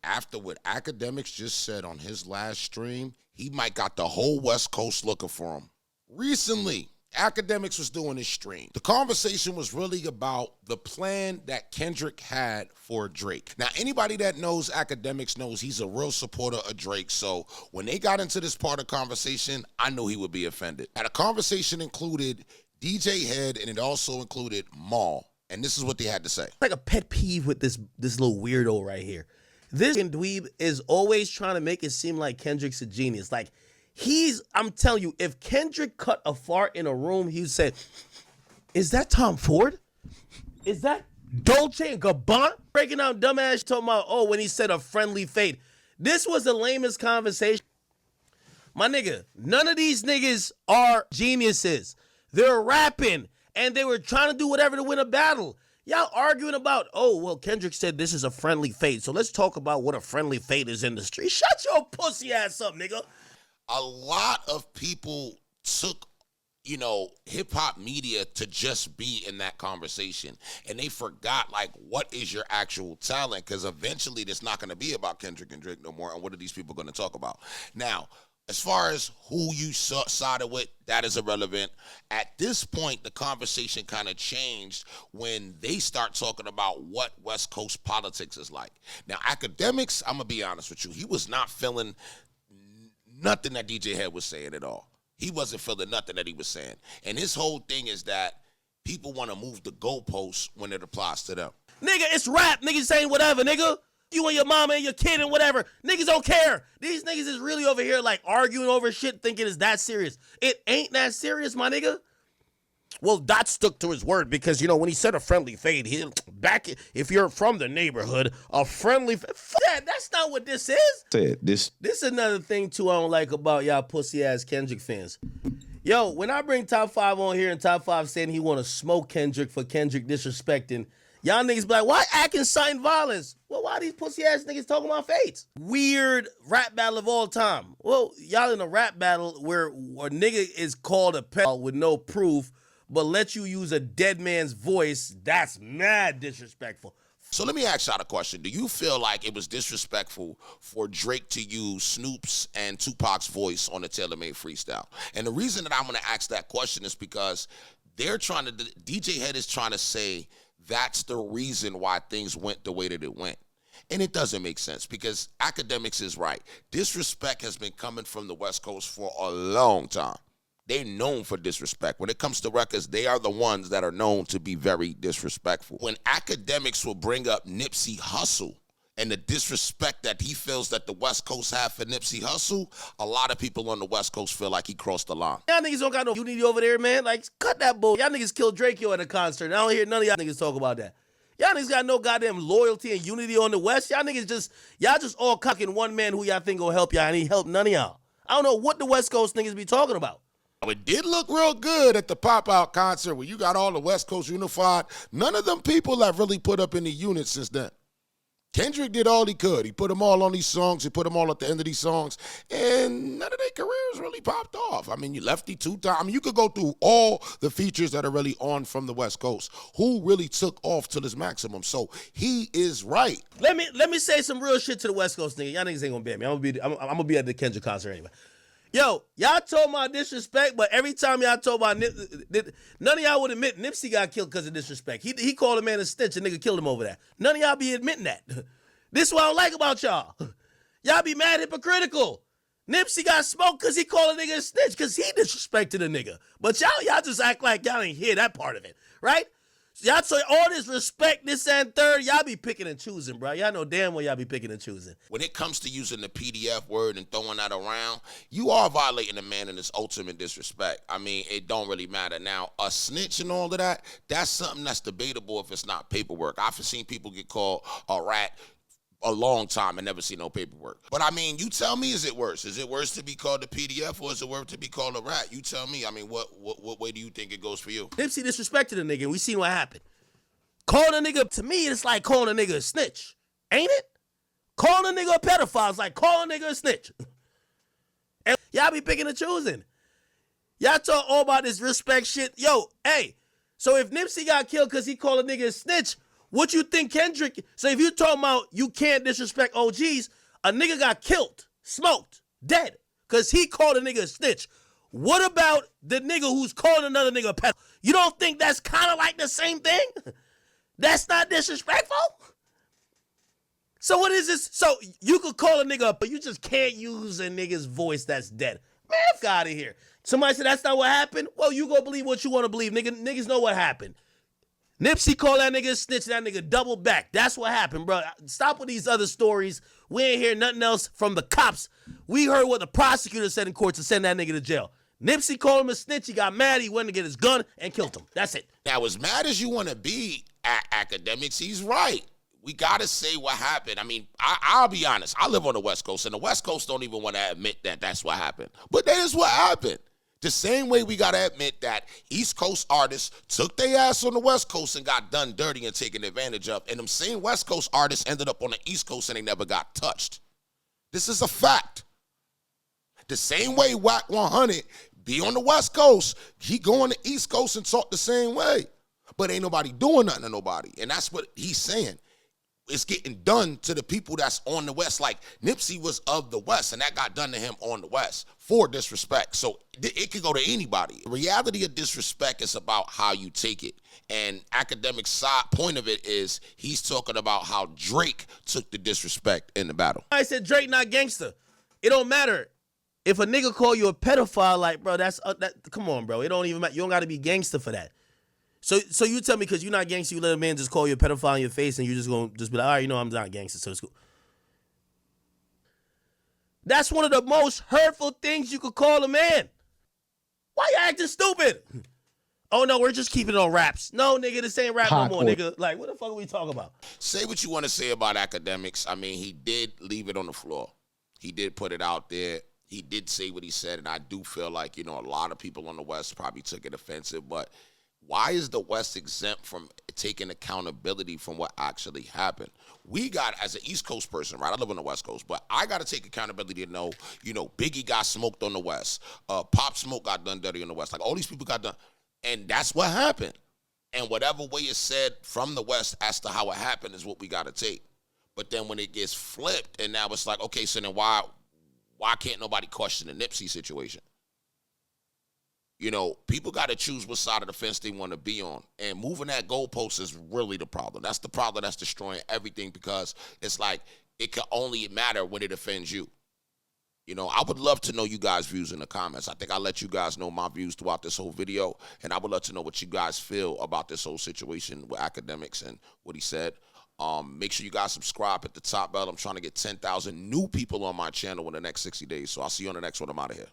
after what Akademiks just said on his last stream, he might got the whole West Coast looking for him. Recently, Akademiks was doing his stream. The conversation was really about the plan that Kendrick had for Drake. Now, anybody that knows Akademiks knows he's a real supporter of Drake, so when they got into this part of conversation, I knew he would be offended. Now, the conversation included DJ Hed, and it also included Mal, and this is what they had to say. Like a pet peeve with this little weirdo right here. This dweeb is always trying to make it seem like Kendrick's a genius. Like, I'm telling you, if Kendrick cut a fart in a room, he would say, is that Tom Ford? Is that Dolce & Gabbana? Breaking down dumbass talking about, when he said a friendly fate. This was the lamest conversation. My nigga, none of these niggas are geniuses. They're rapping, and they were trying to do whatever to win a battle. Y'all arguing about, Kendrick said this is a friendly fate, so let's talk about what a friendly fate is in the street. Shut your pussy ass up, nigga. A lot of people took, hip-hop media to just be in that conversation. And they forgot, what is your actual talent? Because eventually it's not going to be about Kendrick and Drake no more. And what are these people going to talk about? Now, as far as who you sided with, that is irrelevant. At this point, the conversation kind of changed when they start talking about what West Coast politics is like. Now, Akademiks, I'm going to be honest with you, he was not feeling nothing that DJ Hed was saying at all. He wasn't feeling nothing that he was saying. And his whole thing is that people want to move the goalposts when it applies to them. Nigga, it's rap. Niggas saying whatever, nigga. You and your mama and your kid and whatever. Niggas don't care. These niggas is really over here arguing over shit thinking it's that serious. It ain't that serious, my nigga. Well, Dot stuck to his word because, when he said a friendly fade, if you're from the neighborhood, a friendly fade. That's not what this is. This is another thing, too, I don't like about y'all pussy-ass Kendrick fans. Yo, when I bring Top 5 on here and Top 5 saying he want to smoke Kendrick for Kendrick disrespecting, y'all niggas be like, why act incite violence? Well, why these pussy-ass niggas talking about fates? Weird rap battle of all time. Well, y'all in a rap battle where a nigga is called a pedophile with no proof, but let you use a dead man's voice, that's mad disrespectful. So let me ask y'all a question. Do you feel like it was disrespectful for Drake to use Snoop's and Tupac's voice on the Taylor Made freestyle? And the reason that I'm going to ask that question is because DJ Hed is trying to say that's the reason why things went the way that it went. And it doesn't make sense because Akademiks is right. Disrespect has been coming from the West Coast for a long time. They're known for disrespect. When it comes to records, they are the ones that are known to be very disrespectful. When Akademiks will bring up Nipsey Hussle and the disrespect that he feels that the West Coast have for Nipsey Hussle, a lot of people on the West Coast feel like he crossed the line. Y'all niggas don't got no unity over there, man. Cut that bull. Y'all niggas killed Drake at a concert. I don't hear none of y'all niggas talk about that. Y'all niggas got no goddamn loyalty and unity on the West. Y'all just all cocking one man who y'all think will help y'all, and he helped none of y'all. I don't know what the West Coast niggas be talking about. It did look real good at the pop-out concert where you got all the West Coast unified. None of them people have really put up any units since then. Kendrick did all he could. He put them all on these songs. He put them all at the end of these songs. And none of their careers really popped off. I mean, you Lefty 2 times. I mean, you could go through all the features that are really on from the West Coast. Who really took off to this maximum? So he is right. Let me say some real shit to the West Coast nigga. Y'all niggas ain't gonna ban me. I'm gonna be at the Kendrick concert anyway. Yo, y'all told my disrespect, but every time y'all told about none of y'all would admit Nipsey got killed because of disrespect. He called a man a snitch, a nigga killed him over that. None of y'all be admitting that. This is what I don't like about y'all. Y'all be mad hypocritical. Nipsey got smoked because he called a nigga a snitch because he disrespected a nigga. But y'all just act like y'all ain't hear that part of it, right? Y'all say all this respect, this and third, y'all be picking and choosing, bro. Y'all know damn well y'all be picking and choosing. When it comes to using the PDF word and throwing that around, you are violating a man in his ultimate disrespect. I mean, it don't really matter. Now, a snitch and all of that, that's something that's debatable if it's not paperwork. I've seen people get called a rat a long time and never see no paperwork. But I mean, you tell me, is it worse? Is it worse to be called a PDF or is it worse to be called a rat? You tell me. I mean, what way do you think it goes for you? Nipsey disrespected a nigga and we seen what happened. Calling a nigga, to me, it's like calling a nigga a snitch. Ain't it? Calling a nigga a pedophile is like calling a nigga a snitch. And y'all be picking and choosing. Y'all talk all about this respect shit. Yo, hey, so if Nipsey got killed because he called a nigga a snitch, What you think Kendrick? So if you talking about you can't disrespect OGs, a nigga got killed, smoked, dead, because he called a nigga a snitch. What about the nigga who's calling another nigga a pedophile? You don't think that's kind of like the same thing? That's not disrespectful? So what is this? So you could call a nigga up, but you just can't use a nigga's voice that's dead. Man, fuck out of here. Somebody said that's not what happened? Well, you go believe what you want to believe. Niggas know what happened. Nipsey called that nigga a snitch, that nigga doubled back. That's what happened, bro. Stop with these other stories. We ain't hear nothing else from the cops. We heard what the prosecutor said in court to send that nigga to jail. Nipsey called him a snitch. He got mad. He went to get his gun and killed him. That's it. Now, as mad as you want to be at Akademiks, he's right. We got to say what happened. I mean, I'll be honest. I live on the West Coast, and the West Coast don't even want to admit that that's what happened. But that is what happened. The same way we got to admit that East Coast artists took their ass on the West Coast and got done dirty and taken advantage of. And them same West Coast artists ended up on the East Coast and they never got touched. This is a fact. The same way Wack 100 be on the West Coast, he go on the East Coast and talk the same way. But ain't nobody doing nothing to nobody. And that's what he's saying. It's getting done to the people that's on the West. Like Nipsey was of the West, and that got done to him on the West for disrespect. So it could go to anybody. The reality of disrespect is about how you take it. And Akademiks' side point of it is he's talking about how Drake took the disrespect in the battle. I said Drake not gangster. It don't matter. If a nigga call you a pedophile, like, bro, that's come on, bro. It don't even matter. You don't got to be gangster for that. So you tell me because you're not gangster, you let a man just call you a pedophile in your face and you just going to just be like, all right, you know I'm not gangster, so it's cool. That's one of the most hurtful things you could call a man. Why you acting stupid? Oh, no, we're just keeping it on raps. No, nigga, this ain't rap no more, nigga. Like, what the fuck are we talking about? Say what you want to say about Akademiks. I mean, he did leave it on the floor. He did put it out there. He did say what he said, and I do feel like, you know, a lot of people on the West probably took it offensive, but why is the West exempt from taking accountability from what actually happened? We got, as an East Coast person, right? I live on the West Coast, but I got to take accountability to know, you know, Biggie got smoked on the West. Pop Smoke got done dirty on the West. Like, all these people got done. And that's what happened. And whatever way it's said from the West as to how it happened is what we got to take. But then when it gets flipped, and now it's like, okay, so then why can't nobody question the Nipsey situation? You know, people got to choose what side of the fence they want to be on. And moving that goalpost is really the problem. That's the problem that's destroying everything, because it's like it can only matter when it offends you. You know, I would love to know you guys' views in the comments. I think I let you guys know my views throughout this whole video. And I would love to know what you guys feel about this whole situation with Akademiks and what he said. Make sure you guys subscribe at the top bell. I'm trying to get 10,000 new people on my channel in the next 60 days. So I'll see you on the next one. I'm out of here.